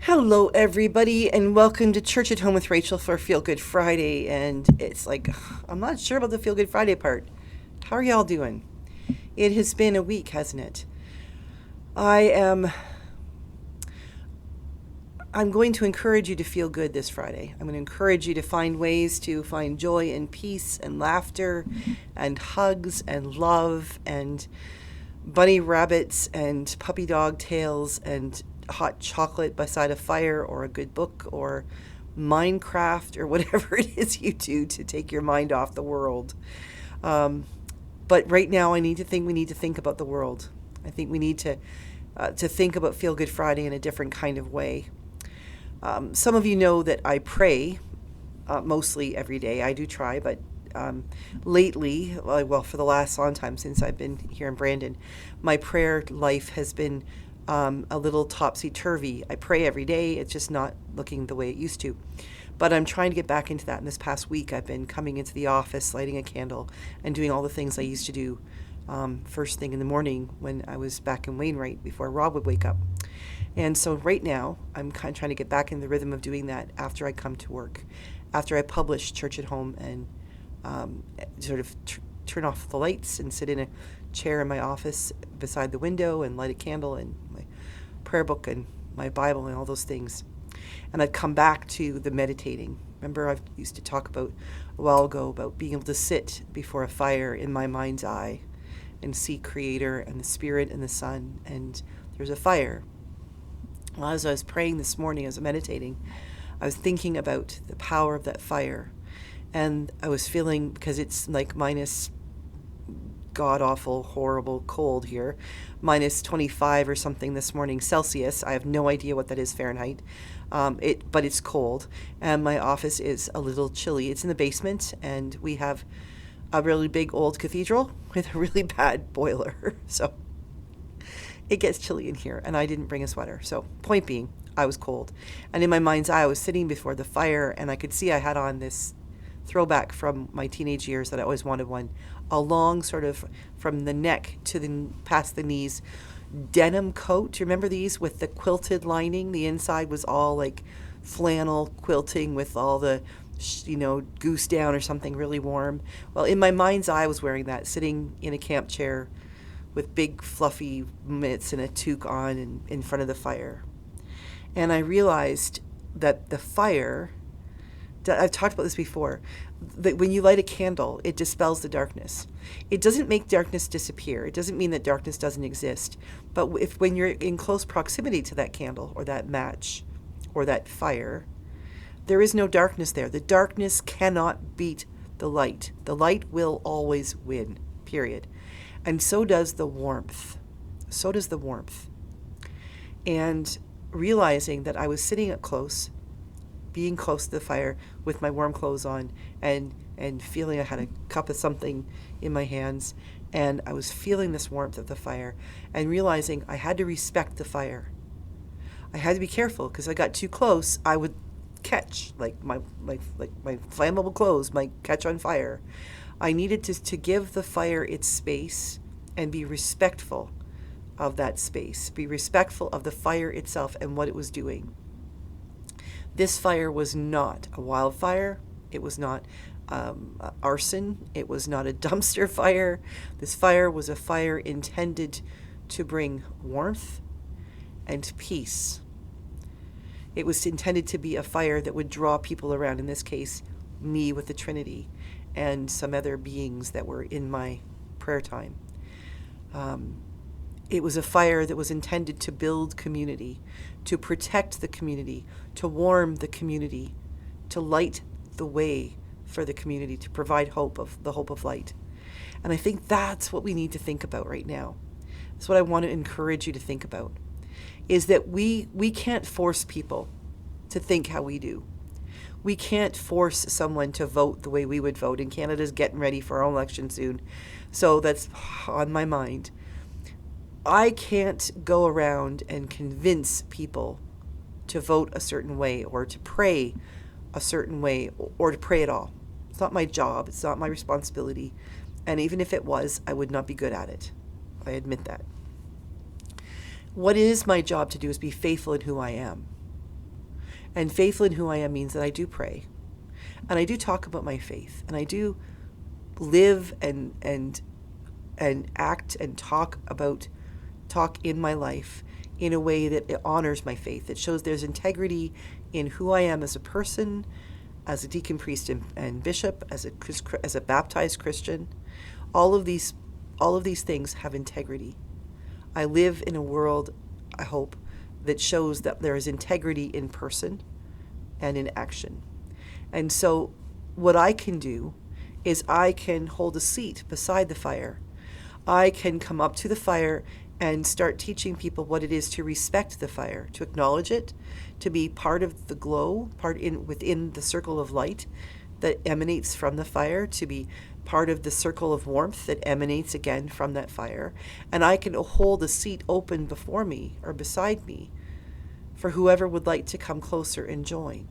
Hello, everybody, and welcome to Church at Home with Rachel for Feel Good Friday. And it's like, I'm not sure about the Feel Good Friday part. How are y'all doing? It has been a week, hasn't it? I am. I'm going to encourage you to feel good this Friday. I'm going to encourage you to find ways to find joy and peace and laughter and hugs and love and bunny rabbits and puppy dog tails and hot chocolate beside a fire or a good book or Minecraft or whatever it is you do to take your mind off the world. But right now, we need to think about the world. I think we need to think about Feel Good Friday in a different kind of way. Some of you know that I pray mostly every day. I do try, but lately, well, for the last long time since I've been here in Brandon, my prayer life has been a little topsy-turvy. I pray every day. It's just not looking the way it used to. But I'm trying to get back into that. In this past week, I've been coming into the office, lighting a candle, and doing all the things I used to do first thing in the morning when I was back in Wainwright before Rob would wake up. And so right now, I'm kind of trying to get back in the rhythm of doing that after I come to work, after I publish Church at Home and sort of turn off the lights and sit in a chair in my office beside the window and light a candle and my prayer book and my Bible and all those things. And I'd come back to the meditating. Remember, I used to talk about a while ago about being able to sit before a fire in my mind's eye and see Creator and the Spirit and the Sun, and there's a fire. Well, as I was praying this morning, as I was meditating, I was thinking about the power of that fire. And I was feeling, because it's like minus god-awful, horrible cold here, minus 25 or something this morning Celsius. I have no idea what that is Fahrenheit, but it's cold. And my office is a little chilly. It's in the basement, and we have a really big old cathedral with a really bad boiler. So it gets chilly in here, and I didn't bring a sweater. So point being, I was cold. And in my mind's eye, I was sitting before the fire, and I could see I had on this throwback from my teenage years that I always wanted one, a long sort of from the neck to the past the knees denim coat. Do you remember these with the quilted lining? The inside was all like flannel quilting with all the goose down or something really warm. Well, in my mind's eye, I was wearing that, sitting in a camp chair with big fluffy mitts and a toque on and in front of the fire. And I realized that the fire, I've talked about this before, that when you light a candle, it dispels the darkness. It doesn't make darkness disappear. It doesn't mean that darkness doesn't exist. But when you're in close proximity to that candle or that match or that fire, there is no darkness there. The darkness cannot beat the light. The light will always win, period. And so does the warmth. So does the warmth. And realizing that I was sitting up close, being close to the fire with my warm clothes on and feeling I had a cup of something in my hands, and I was feeling this warmth of the fire and realizing I had to respect the fire. I had to be careful because if I got too close, I would catch, like my flammable clothes might catch on fire. I needed to give the fire its space and be respectful of that space, be respectful of the fire itself and what it was doing. This fire was not a wildfire. It was not arson. It was not a dumpster fire. This fire was a fire intended to bring warmth and peace. It was intended to be a fire that would draw people around, in this case, me with the Trinity and some other beings that were in my prayer time. It was a fire that was intended to build community, to protect the community, to warm the community, to light the way for the community, to provide hope of light. And I think that's what we need to think about right now. That's what I want to encourage you to think about, is that we can't force people to think how we do. We can't force someone to vote the way we would vote, and Canada's getting ready for our election soon. So that's on my mind. I can't go around and convince people to vote a certain way or to pray a certain way or to pray at all. It's not my job. It's not my responsibility. And even if it was, I would not be good at it. I admit that. What is my job to do is be faithful in who I am. And faithful in who I am means that I do pray. And I do talk about my faith. And I do live and act and talk in my life in a way that it honors my faith. It shows there's integrity in who I am as a person, as a deacon, priest, and bishop, as a baptized Christian. All of these things have integrity. I live in a world, I hope, that shows that there is integrity in person and in action. And so what I can do is I can hold a seat beside the fire. I can come up to the fire and start teaching people what it is to respect the fire, to acknowledge it, to be part of the glow, within the circle of light that emanates from the fire, to be part of the circle of warmth that emanates again from that fire. And I can hold a seat open before me or beside me for whoever would like to come closer and join.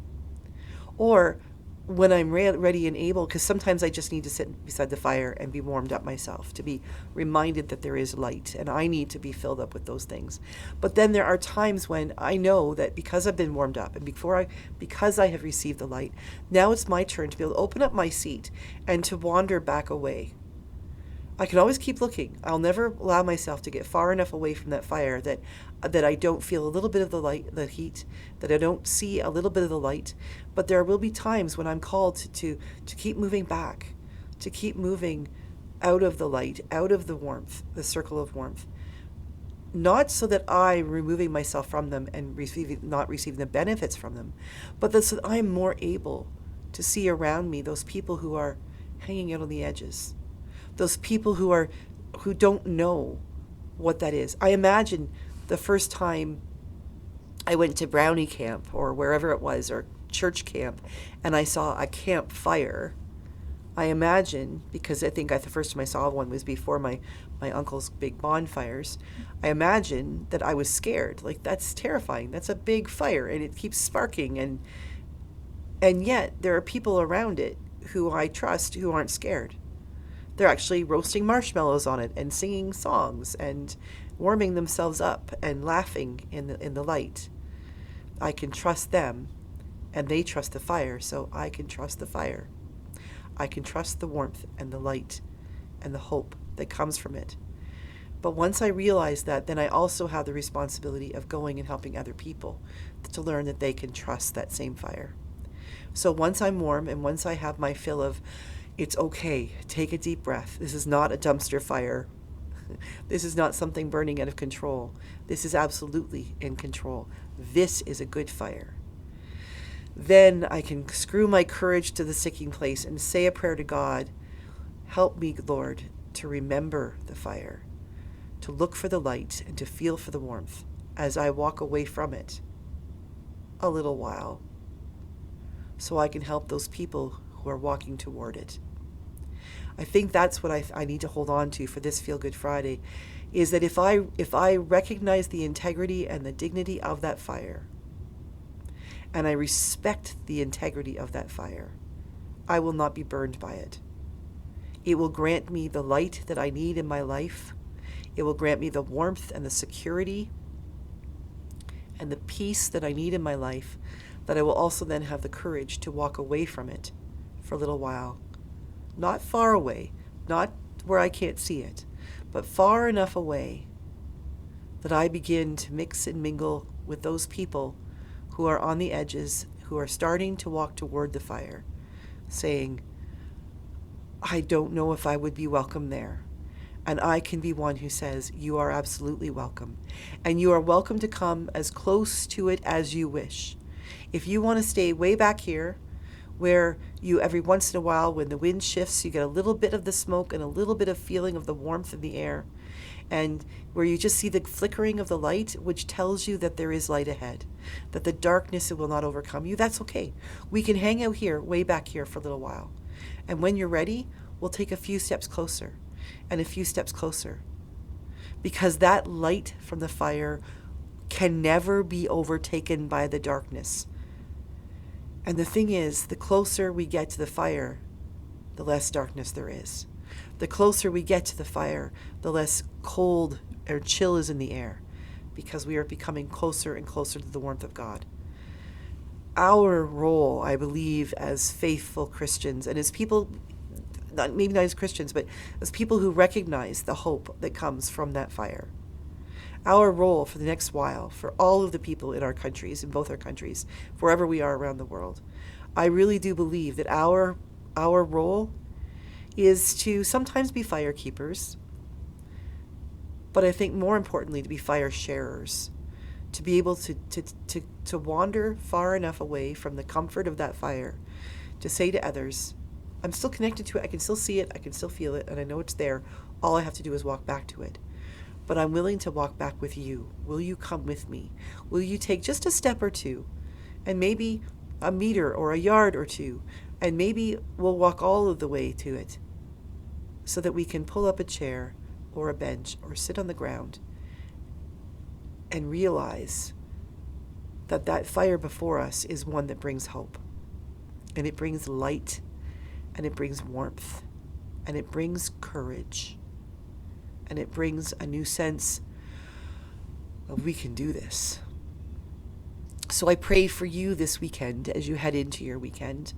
Or when I'm ready and able, because sometimes I just need to sit beside the fire and be warmed up myself, to be reminded that there is light, and I need to be filled up with those things. But then there are times when I know that because I've been warmed up and because I have received the light, now it's my turn to be able to open up my seat and to wander back away. I can always keep looking. I'll never allow myself to get far enough away from that fire that I don't feel a little bit of the light, the heat, that I don't see a little bit of the light. But there will be times when I'm called to keep moving back, to keep moving out of the light, out of the warmth, the circle of warmth. Not so that I'm removing myself from them and not receiving the benefits from them, but so that I'm more able to see around me those people who are hanging out on the edges. Those people who don't know what that is. I imagine the first time I went to Brownie Camp or wherever it was, or church camp, and I saw a campfire. I imagine, because I think the first time I saw one was before my uncle's big bonfires, I imagine that I was scared. Like, that's terrifying. That's a big fire and it keeps sparking, and yet there are people around it who I trust who aren't scared. They're actually roasting marshmallows on it and singing songs and warming themselves up and laughing in the light. I can trust them, and they trust the fire, so I can trust the fire. I can trust the warmth and the light and the hope that comes from it. But once I realize that, then I also have the responsibility of going and helping other people to learn that they can trust that same fire. So once I'm warm and once I have my fill of, it's okay, take a deep breath. This is not a dumpster fire. This is not something burning out of control. This is absolutely in control. This is a good fire. Then I can screw my courage to the sticking place and say a prayer to God. Help me, Lord, to remember the fire, to look for the light and to feel for the warmth as I walk away from it a little while, so I can help those people who are walking toward it. I think that's what I need to hold on to for this Feel Good Friday, is that if I recognize the integrity and the dignity of that fire, and I respect the integrity of that fire, I will not be burned by it. It will grant me the light that I need in my life. It will grant me the warmth and the security and the peace that I need in my life, that I will also then have the courage to walk away from it for a little while. Not far away, not where I can't see it, but far enough away that I begin to mix and mingle with those people who are on the edges, who are starting to walk toward the fire, saying, I don't know if I would be welcome there. And I can be one who says, you are absolutely welcome. And you are welcome to come as close to it as you wish. If you want to stay way back here, where you every once in a while, when the wind shifts, you get a little bit of the smoke and a little bit of feeling of the warmth in the air, and where you just see the flickering of the light, which tells you that there is light ahead, that the darkness will not overcome you, that's okay. We can hang out here, way back here for a little while. And when you're ready, we'll take a few steps closer and a few steps closer, because that light from the fire can never be overtaken by the darkness. And the thing is, the closer we get to the fire, the less darkness there is. The closer we get to the fire, the less cold or chill is in the air, because we are becoming closer and closer to the warmth of God. our role, I believe, as faithful Christians and as people, maybe not as Christians, but as people who recognize the hope that comes from that fire. Our role for the next while, for all of the people in our countries, in both our countries, wherever we are around the world, I really do believe that our role is to sometimes be fire keepers, but I think more importantly to be fire sharers, to be able to wander far enough away from the comfort of that fire to say to others, I'm still connected to it, I can still see it, I can still feel it, and I know it's there. All I have to do is walk back to it. But I'm willing to walk back with you. Will you come with me? Will you take just a step or two, and maybe a meter or a yard or two, and maybe we'll walk all of the way to it so that we can pull up a chair or a bench or sit on the ground and realize that that fire before us is one that brings hope, and it brings light, and it brings warmth, and it brings courage, and it brings a new sense of we can do this. So I pray for you this weekend as you head into your weekend.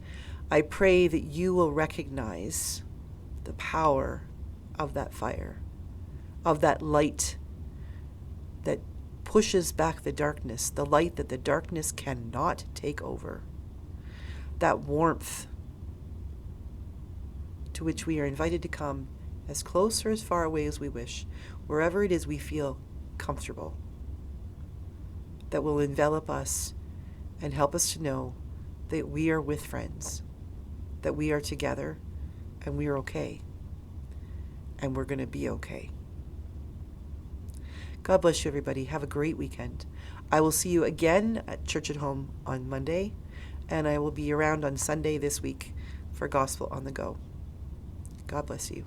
I pray that you will recognize the power of that fire, of that light that pushes back the darkness, the light that the darkness cannot take over, that warmth to which we are invited to come as close or as far away as we wish, wherever it is we feel comfortable, that will envelop us and help us to know that we are with friends, that we are together, and we are okay, and we're going to be okay. God bless you, everybody. Have a great weekend. I will see you again at Church at Home on Monday, and I will be around on Sunday this week for Gospel on the Go. God bless you.